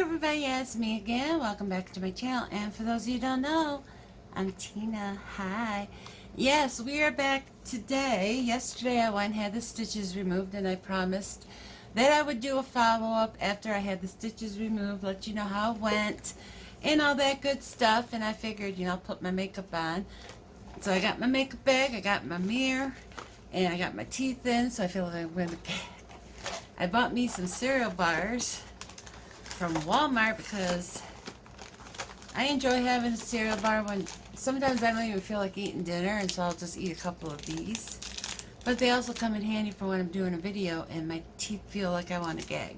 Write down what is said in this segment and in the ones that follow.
everybody, yeah, it's me again. Welcome back to my channel. And for those of you who don't know, I'm Tina. Hi. Yes, we are back today. Yesterday I went and had the stitches removed, and I promised that I would do a follow-up after I had the stitches removed, let you know how it went and all that good stuff. And I figured, put my makeup on. So I got my makeup bag, I got my mirror, and I got my teeth in, so I feel like I'm going to I bought me some cereal bars from Walmart because I enjoy having a cereal bar when sometimes I don't even feel like eating dinner, and so I'll just eat a couple of these. But they also come in handy for when I'm doing a video and my teeth feel like I want to gag.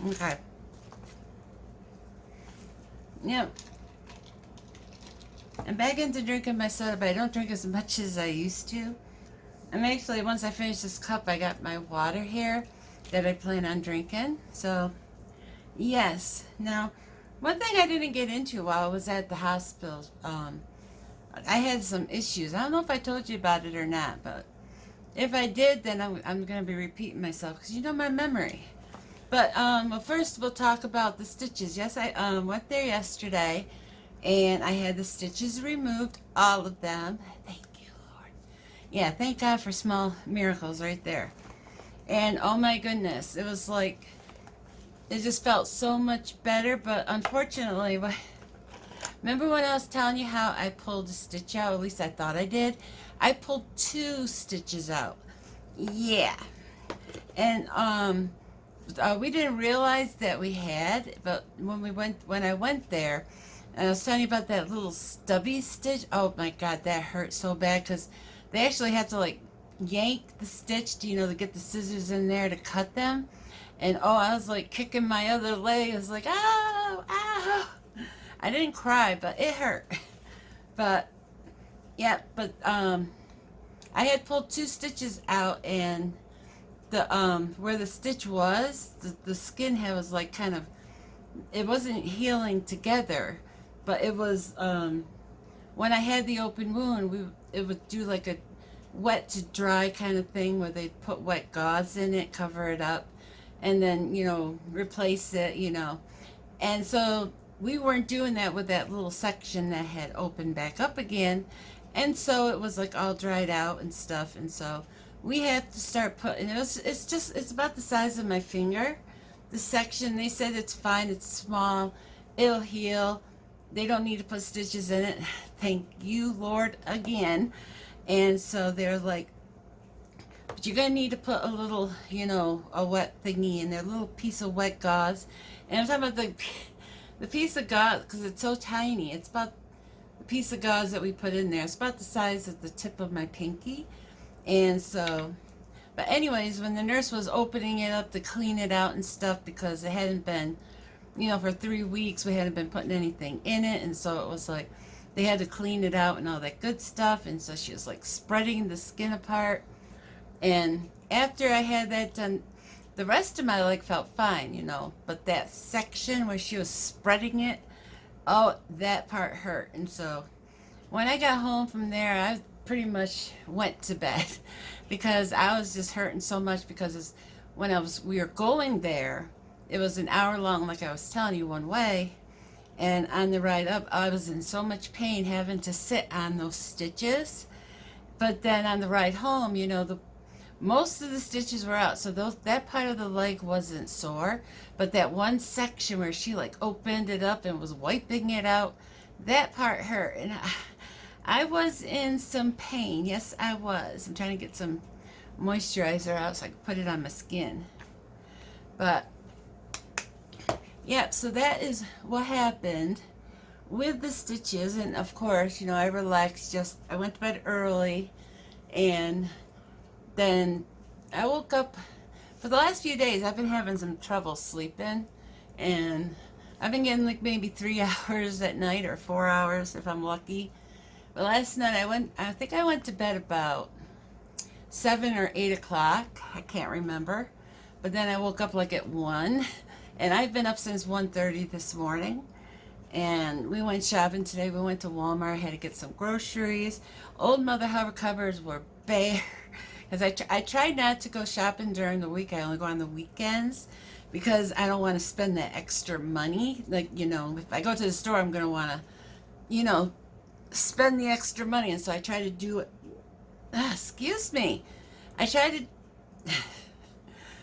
Okay. Yep. I'm back into drinking my soda, but I don't drink as much as I used to. And actually, once I finish this cup, I got my water here that I plan on drinking. So, yes. Now, one thing I didn't get into while I was at the hospital, I had some issues. I don't know if I told you about it or not, but if I did, then I'm going to be repeating myself because you know my memory. But well, first we'll talk about the stitches. Yes, I went there yesterday, and I had the stitches removed, all of them. Thank you, Lord. Yeah, thank God for small miracles right there. And oh my goodness, it was like, it just felt so much better. But unfortunately, remember when I was telling you how I pulled a stitch out? At least I thought I did. I pulled 2 stitches out. Yeah. And we didn't realize that we had, but when I went there, and I was telling you about that little stubby stitch. Oh my God, that hurt so bad because they actually had to like yank the stitch to, to get the scissors in there to cut them. And oh, I was like kicking my other leg. I was like, oh, ow. I didn't cry, but it hurt. But yeah, but I had pulled 2 stitches out, and the where the stitch was, the skin was like kind of, it wasn't healing together, but it was when I had the open wound, it would do like a wet to dry kind of thing where they'd put wet gauze in it, cover it up, and then replace it, and so we weren't doing that with that little section that had opened back up again, and so it was like all dried out and stuff, and so we have to start putting it's about the size of my finger, the section. They said it's fine, it's small, it'll heal, they don't need to put stitches in it, thank you Lord again. And so they're like, but you're gonna need to put a little, a wet thingy in there, a little piece of wet gauze. And I'm talking about the piece of gauze because it's so tiny. It's about the piece of gauze that we put in there. It's about the size of the tip of my pinky. And so, but anyways, when the nurse was opening it up to clean it out and stuff, because it hadn't been, for 3 weeks, we hadn't been putting anything in it. And so it was like, they had to clean it out and all that good stuff. And so she was like spreading the skin apart. And after I had that done, the rest of my leg felt fine, but that section where she was spreading it, oh, that part hurt. And so when I got home from there, I pretty much went to bed because I was just hurting so much, because we were going there, it was an hour long, like I was telling you, one way. And on the ride up, I was in so much pain having to sit on those stitches. But then on the ride home, most of the stitches were out, so that part of the leg wasn't sore. But that one section where she like opened it up and was wiping it out, that part hurt. And I was in some pain. Yes, I was. I'm trying to get some moisturizer out so I can put it on my skin. But yep, so that is what happened with the stitches. And of course, I relaxed. I went to bed early, and then I woke up. For the last few days, I've been having some trouble sleeping, and I've been getting like maybe 3 hours at night, or 4 hours if I'm lucky. But last night I think I went to bed about 7 or 8 o'clock. I can't remember. But then I woke up like at 1. And I've been up since 1:30 this morning. And we went shopping today. We went to Walmart. Had to get some groceries. Old Mother Hubbard cupboards were bare. Because I tried not to go shopping during the week. I only go on the weekends. because I don't want to spend that extra money. Like, if I go to the store, I'm going to want to, spend the extra money. And so I try to do it. Excuse me. I try to,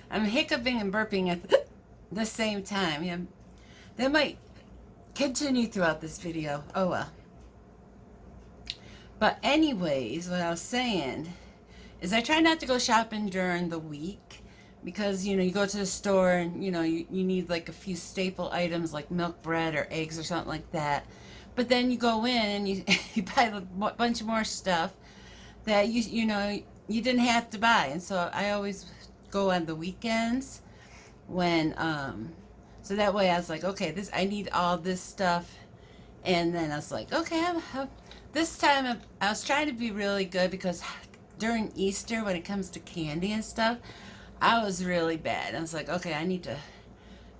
I'm hiccuping and burping at the same time. Yeah, that might continue throughout this video. Oh well. But anyways, what I was saying is I try not to go shopping during the week because, you go to the store and, you need like a few staple items like milk, bread, or eggs or something like that. But then you go in and you, you buy a bunch of more stuff that you didn't have to buy. And so I always go on the weekends when, so that way I was like, okay, I need all this stuff. And then I was like, okay, this time I was trying to be really good because during Easter, when it comes to candy and stuff, I was really bad. I was like, okay, I need to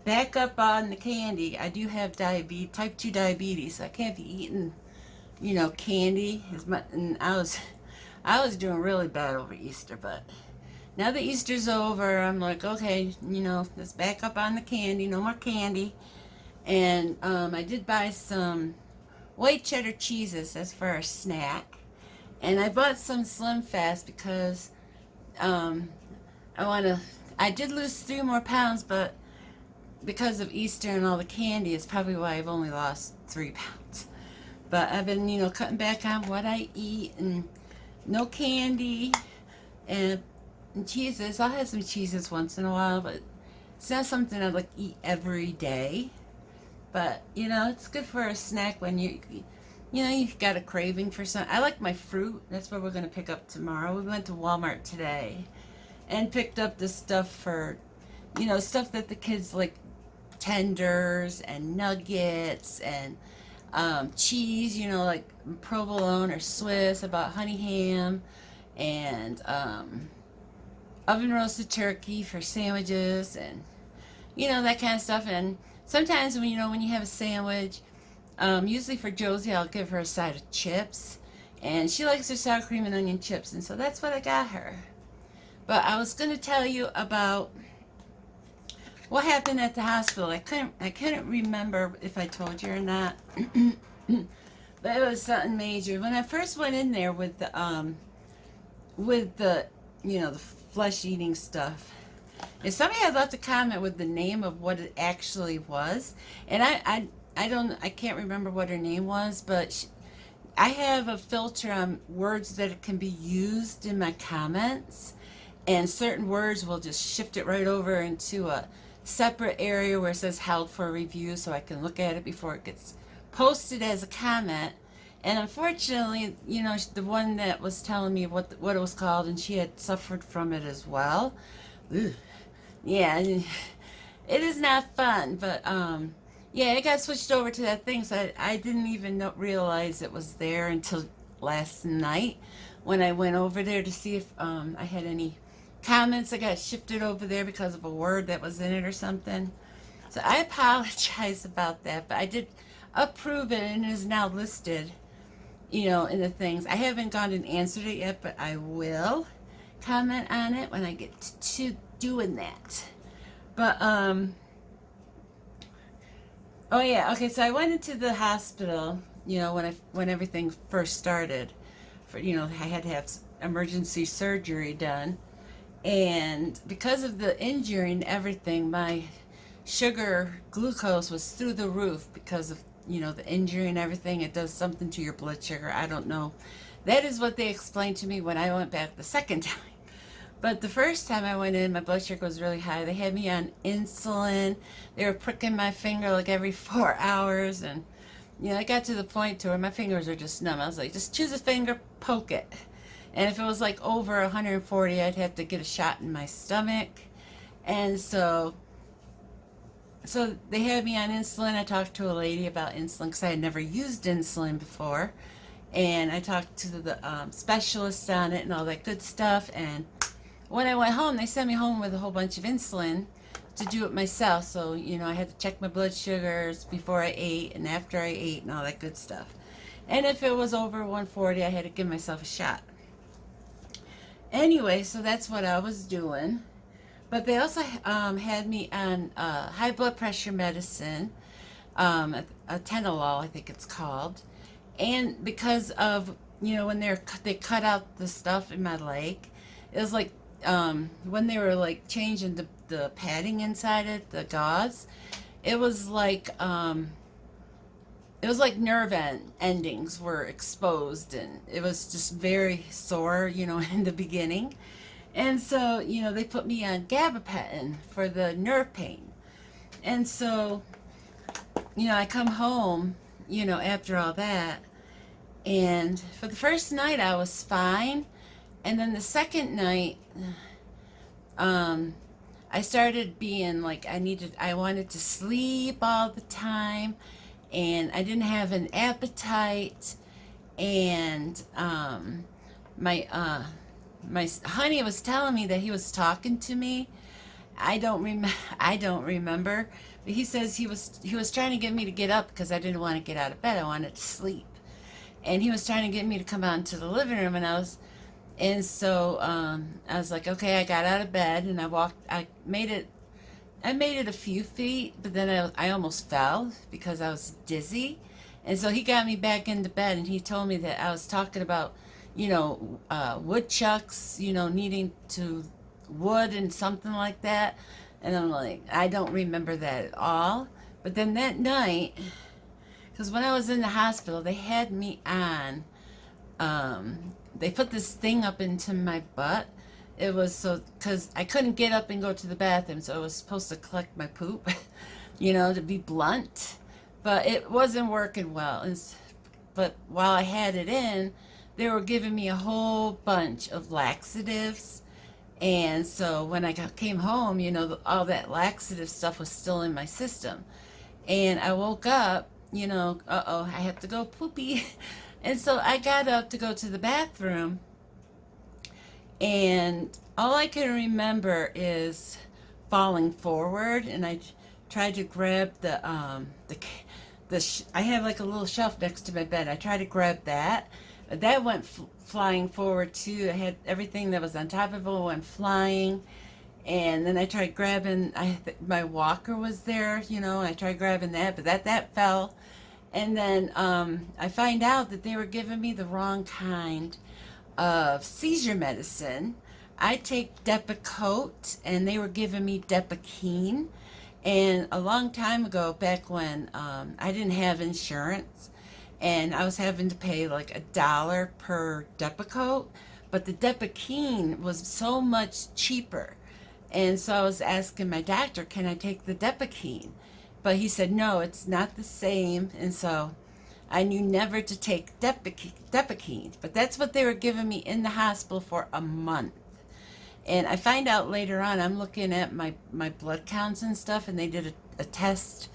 back up on the candy. I do have type 2 diabetes, so I can't be eating, candy as much. And I was doing really bad over Easter, but now that Easter's over, I'm like, okay, let's back up on the candy. No more candy. And I did buy some white cheddar cheeses as for a snack. And I bought some Slim Fast because I did lose 3 more pounds, but because of Easter and all the candy, it's probably why I've only lost 3 pounds. But I've been, cutting back on what I eat and no candy and cheeses. I'll have some cheeses once in a while, but it's not something I like eat every day. But, it's good for a snack when you got a craving for something. I like my fruit. That's what we're going to pick up tomorrow. We went to Walmart today and picked up the stuff for, stuff that the kids like, tenders and nuggets and cheese, like provolone or Swiss. I bought honey ham and oven roasted turkey for sandwiches and, that kind of stuff. And sometimes when you have a sandwich, usually for Josie, I'll give her a side of chips. And she likes her sour cream and onion chips. And so that's what I got her. But I was going to tell you about what happened at the hospital. I couldn't remember if I told you or not. But it was something major. When I first went in there with the the flesh eating stuff, and somebody had left a comment with the name of what it actually was, and I can't remember what her name was, but I have a filter on words that can be used in my comments, and certain words will just shift it right over into a separate area where it says held for review, so I can look at it before it gets posted as a comment. And unfortunately, the one that was telling me what it was called, and she had suffered from it as well. Ugh. Yeah, it is not fun, but yeah, it got switched over to that thing, so I didn't even realize it was there until last night when I went over there to see if I had any comments that got shifted over there because of a word that was in it or something. So I apologize about that, but I did approve it and it is now listed, in the things. I haven't gone and answered it yet, but I will comment on it when I get to doing that. But oh yeah, okay, so I went into the hospital, when everything first started. I had to have emergency surgery done. And because of the injury and everything, my glucose was through the roof because of, the injury and everything. It does something to your blood sugar. I don't know. That is what they explained to me when I went back the second time. But the first time I went in, my blood sugar was really high. They had me on insulin. They were pricking my finger like every 4 hours. And, I got to the point to where my fingers are just numb. I was like, just choose a finger, poke it. And if it was like over 140, I'd have to get a shot in my stomach. And so they had me on insulin. I talked to a lady about insulin because I had never used insulin before. And I talked to the specialist on it and all that good stuff. And when I went home, they sent me home with a whole bunch of insulin to do it myself. So, I had to check my blood sugars before I ate and after I ate and all that good stuff. And if it was over 140, I had to give myself a shot. Anyway, so that's what I was doing. But they also had me on high blood pressure medicine, a Tenolol, I think it's called. And because of, when they cut out the stuff in my leg, it was like when they were like changing the padding inside it, the gauze, it was like nerve endings were exposed, and it was just very sore, in the beginning. And so, they put me on gabapentin for the nerve pain. And so, I come home, after all that, and for the first night I was fine. And then the second night, I started being like, I wanted to sleep all the time, and I didn't have an appetite. And my honey was telling me that he was talking to me. I don't remember, but he says he was trying to get me to get up because I didn't want to get out of bed. I wanted to sleep, and he was trying to get me to come out into the living room, and so I was like, okay. I got out of bed and I walked. I made it a few feet, but then I almost fell because I was dizzy. And so he got me back into bed, and he told me that I was talking about, woodchucks, needing to wood and something like that. And I'm like, I don't remember that at all. But then that night, because when I was in the hospital, they had me on, they put this thing up into my butt. It was so, because I couldn't get up and go to the bathroom, so it was supposed to collect my poop, to be blunt. But it wasn't working well. But while I had it in, they were giving me a whole bunch of laxatives. And so when I came home, all that laxative stuff was still in my system. And I woke up, I have to go poopy. And so I got up to go to the bathroom. And all I can remember is falling forward, and I tried to grab I have like a little shelf next to my bed. I tried to grab that. That went flying forward too. I had everything that was on top of it went flying. And then I tried grabbing, my walker was there, I tried grabbing that, but that fell. And then I find out that they were giving me the wrong kind of seizure medicine. I take Depakote, and they were giving me Depakine. And a long time ago, back when I didn't have insurance, and I was having to pay like $1 per Depakote, but the Depakine was so much cheaper. And so I was asking my doctor, can I take the Depakine? But he said, no, it's not the same. And so I knew never to take Depakine. But that's what they were giving me in the hospital for a month. And I find out later on, I'm looking at my blood counts and stuff, and they did a test.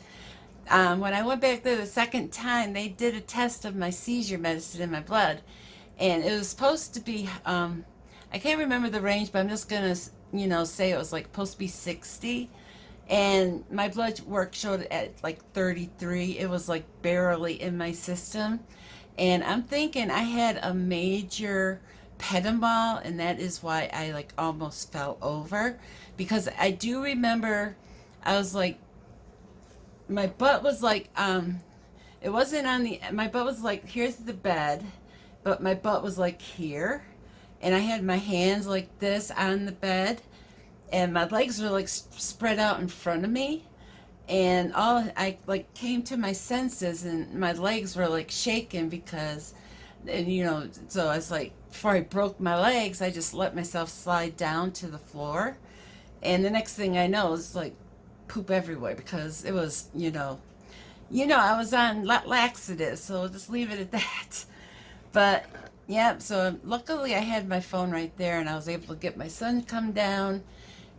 When I went back there the second time, they did a test of my seizure medicine in my blood. And it was supposed to be, I can't remember the range, but I'm just going to, say it was like supposed to be 60. And my blood work showed it at like 33. It was like barely in my system. And I'm thinking I had a major pedimol, and that is why I like almost fell over. Because I do remember I was like, my butt was like, it wasn't on my butt was like, here's the bed, but my butt was like here. And I had my hands like this on the bed, and my legs were like spread out in front of me. And I like came to my senses, and my legs were like shaking because, and so I was like, before I broke my legs, I just let myself slide down to the floor. And the next thing I know, it's like poop everywhere, because it was, I was on laxatives, so we'll just leave it at that. But yeah, so luckily I had my phone right there, and I was able to get my son to come down,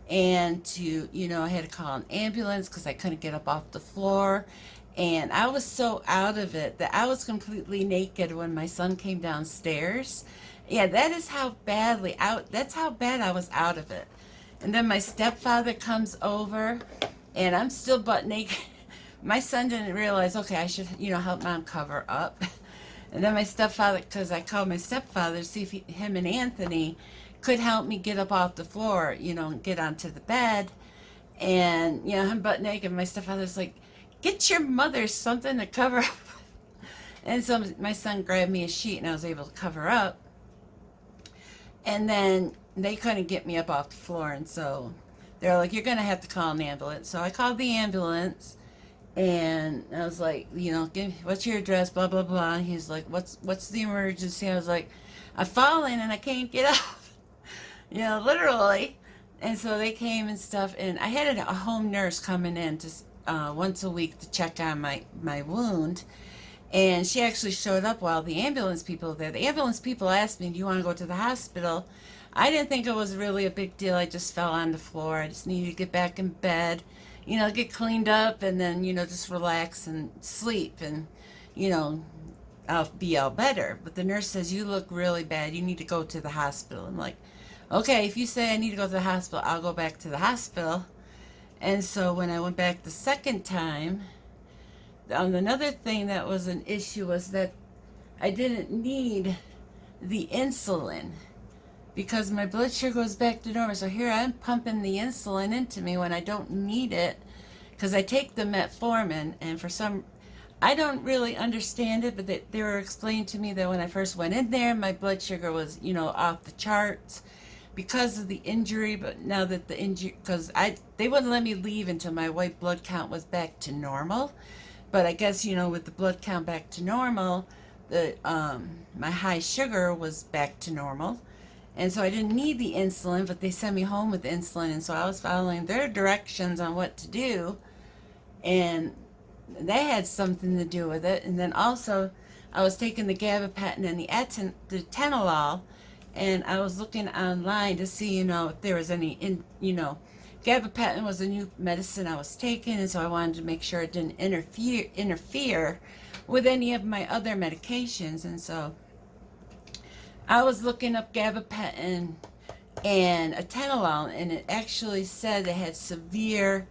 and I had to call an ambulance because I couldn't get up off the floor. And I was so out of it that I was completely naked when my son came downstairs. Yeah, that's how bad I was out of it. And then my stepfather comes over, and I'm still butt naked. My son didn't realize, okay, I should, help mom cover up. And then my stepfather, because I called my stepfather to see if him and Anthony could help me get up off the floor, and get onto the bed. And, I'm butt naked. My stepfather's like, get your mother something to cover up. And so my son grabbed me a sheet and I was able to cover up. And then they couldn't get me up off the floor. And so they're like, you're going to have to call an ambulance. So I called the ambulance and I was like, what's your address? Blah, blah, blah. And he's like, what's the emergency? I was like, I've fallen and I can't get up, literally. And so they came and stuff. And I had a home nurse coming in to once a week to check on my wound. And she actually showed up while the ambulance people were there. The ambulance people asked me, do you want to go to the hospital? I didn't think it was really a big deal. I just fell on the floor. I just needed to get back in bed, get cleaned up, and then, just relax and sleep. And, I'll be all better. But the nurse says, you look really bad. You need to go to the hospital. I'm like, okay, if you say I need to go to the hospital, I'll go back to the hospital. And so when I went back the second time, another thing that was an issue was that I didn't need the insulin because my blood sugar goes back to normal. So here I'm pumping the insulin into me when I don't need it because I take the metformin, and for some, I don't really understand it, but they were explaining to me that when I first went in there, my blood sugar was, off the charts because of the injury. But now that the injury, because they wouldn't let me leave until my white blood count was back to normal. But I guess, with the blood count back to normal, my high sugar was back to normal. And so I didn't need the insulin, but they sent me home with insulin. And so I was following their directions on what to do. And that had something to do with it. And then also, I was taking the gabapentin and the atenolol. And I was looking online to see, if there was any, gabapentin was a new medicine I was taking, and so I wanted to make sure it didn't interfere with any of my other medications. And so I was looking up gabapentin and atenolol, and it actually said it had severe,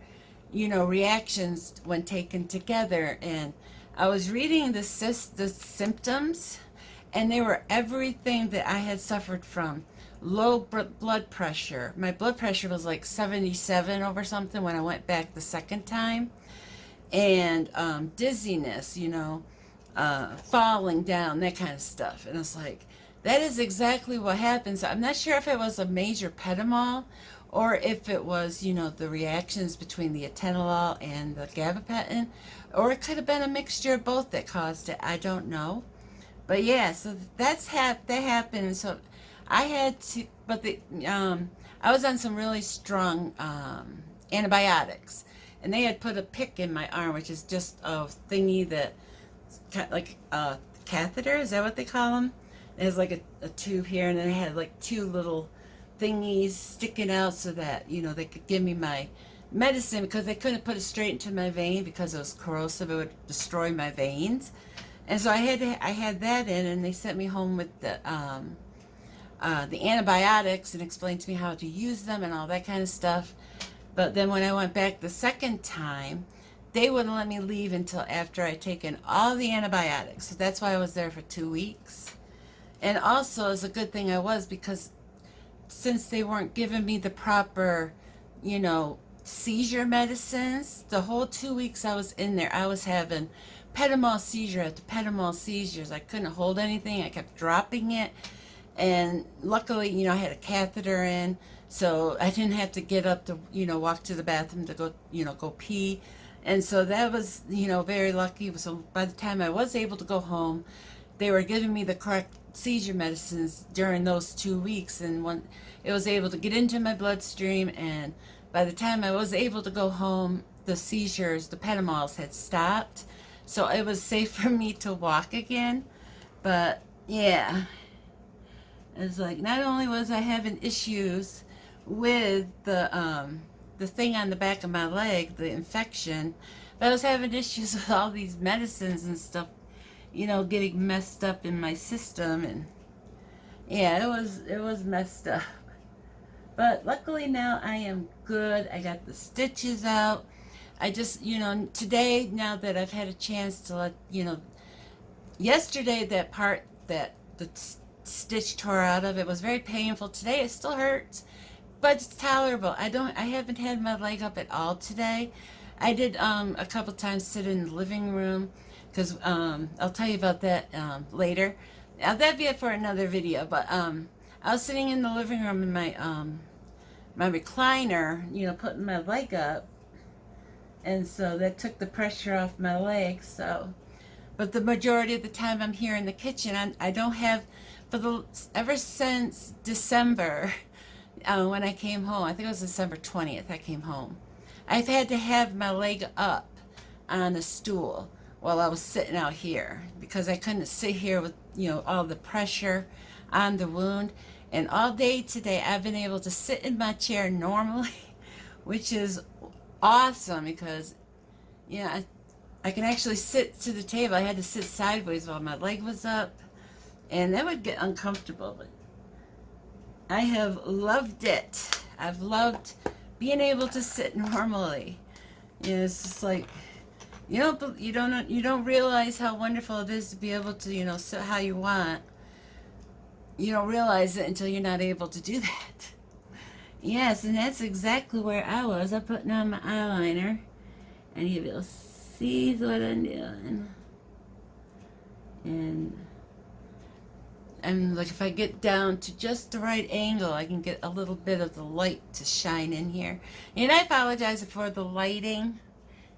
reactions when taken together. And I was reading the symptoms, and they were everything that I had suffered from. Low blood pressure. My blood pressure was like 77 over something when I went back the second time. And dizziness, falling down, that kind of stuff. And it's like, that is exactly what happens. I'm not sure if it was a major petamol or if it was, the reactions between the atenolol and the gabapentin, or it could have been a mixture of both that caused it. I don't know. But yeah, so that happened. And so I had to, but I was on some really strong antibiotics, and they had put a pick in my arm, which is just a thingy that, like a catheter, is that what they call them? It has like a tube here, and then it had like two little thingies sticking out so that, they could give me my medicine, because they couldn't put it straight into my vein because it was corrosive. It would destroy my veins. And so I had that in, and they sent me home with the antibiotics and explained to me how to use them and all that kind of stuff. But then when I went back the second time, they wouldn't let me leave until after I'd taken all the antibiotics. So that's why I was there for 2 weeks. And also, it's a good thing I was, because since they weren't giving me the proper, seizure medicines, the whole 2 weeks I was in there, I was having petamol seizure after petamol seizures. I couldn't hold anything. I kept dropping it. And luckily, I had a catheter in, so I didn't have to get up to, walk to the bathroom to go, go pee. And so that was, very lucky. So by the time I was able to go home, they were giving me the correct seizure medicines during those 2 weeks. And when it was able to get into my bloodstream, and by the time I was able to go home, the seizures, the petamols had stopped. So it was safe for me to walk again. But yeah. It's like, not only was I having issues with the thing on the back of my leg, the infection, but I was having issues with all these medicines and stuff, getting messed up in my system. And yeah, it was messed up. But luckily now I am good. I got the stitches out. I just, today, now that I've had a chance to let, yesterday that part that the stitch tore out of it. It was very painful today. It still hurts, but it's tolerable. I haven't had my leg up at all today. I did a couple times sit in the living room because I'll tell you about that later. That'd be it for another video. But I was sitting in the living room in my my recliner, you know, putting my leg up, and so that took the pressure off my leg. So, but the majority of the time I'm here in the kitchen. I don't have ever since December. When I came home, I think it was December 20th, I came home. I've had to have my leg up on a stool while I was sitting out here because I couldn't sit here with, you know, all the pressure on the wound. And all day today, I've been able to sit in my chair normally, which is awesome because, you know, I can actually sit to the table. I had to sit sideways while my leg was up, and that would get uncomfortable, but I have loved it. I've loved being able to sit normally. You know, it's just like you don't realize how wonderful it is to be able to, you know, sit how you want. You don't realize it until you're not able to do that. Yes, and that's exactly where I was. I'm putting on my eyeliner, and you'll see what I'm doing. And like if I get down to just the right angle, I can get a little bit of the light to shine in here. And I apologize for the lighting.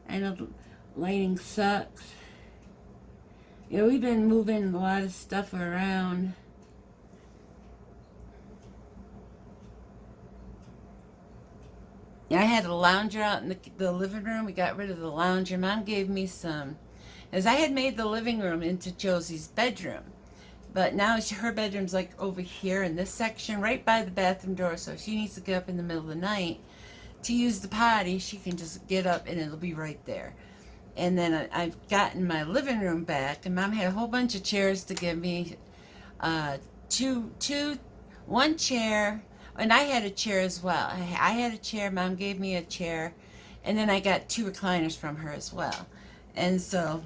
I know the lighting sucks. You know, we've been moving a lot of stuff around. Yeah, I had a lounger out in the living room. We got rid of the lounger. Mom gave me some, as I had made the living room into Josie's bedroom. But now her bedroom's like over here in this section, right by the bathroom door. So if she needs to get up in the middle of the night to use the potty, she can just get up and it'll be right there. And then I've gotten my living room back, and Mom had a whole bunch of chairs to give me. One chair, and I had a chair as well. I had a chair, Mom gave me a chair, and then I got 2 recliners from her as well. And so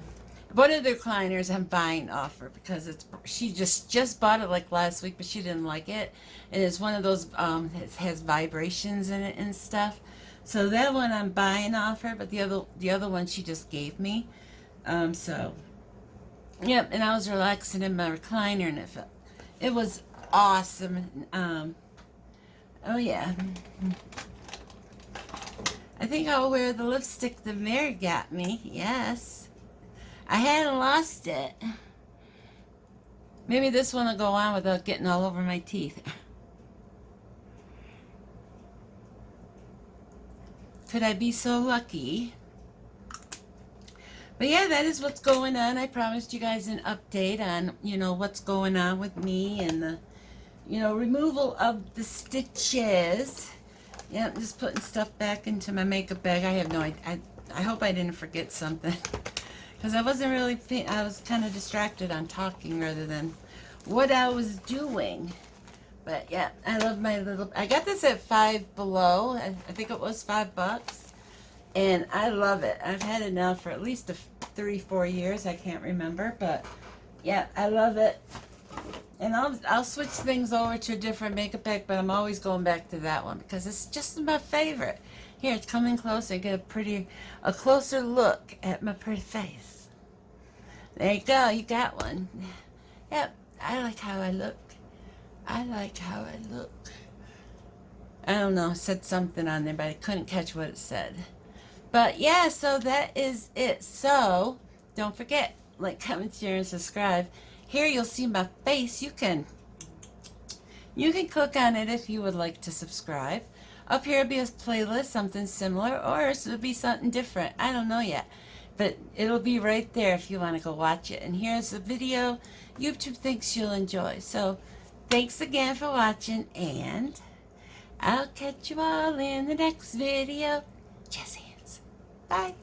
one of the recliners I'm buying off her because she just bought it like last week, but she didn't like it. And it's one of those it has vibrations in it and stuff. So that one I'm buying off her, but the other one she just gave me. So yep, and I was relaxing in my recliner, and it was awesome. Oh yeah. I think I'll wear the lipstick the Mary got me. Yes. I hadn't lost it. Maybe this one will go on without getting all over my teeth. Could I be so lucky? But yeah, that is what's going on. I promised you guys an update on, you know, what's going on with me and the, you know, removal of the stitches. Yeah, I'm just putting stuff back into my makeup bag. I have no idea. I hope I didn't forget something. Because I wasn't really, I was kind of distracted on talking rather than what I was doing. But yeah, I love my little, I got this at Five Below. I think it was $5. And I love it. I've had it now for at least 3-4 years. I can't remember. But yeah, I love it. And I'll switch things over to a different makeup bag, but I'm always going back to that one because it's just my favorite. Here, it's coming closer. Get a closer look at my pretty face. There you go. You got one. Yep. I like how I look. I like how I look. I don't know. It said something on there, but I couldn't catch what it said. But yeah, so that is it. So don't forget, like, comment, share, and subscribe. Here you'll see my face. You can click on it if you would like to subscribe. Up here will be a playlist, something similar, or it'll be something different. I don't know yet. But it'll be right there if you want to go watch it. And here's a video YouTube thinks you'll enjoy. So thanks again for watching, and I'll catch you all in the next video. Jazz hands. Bye.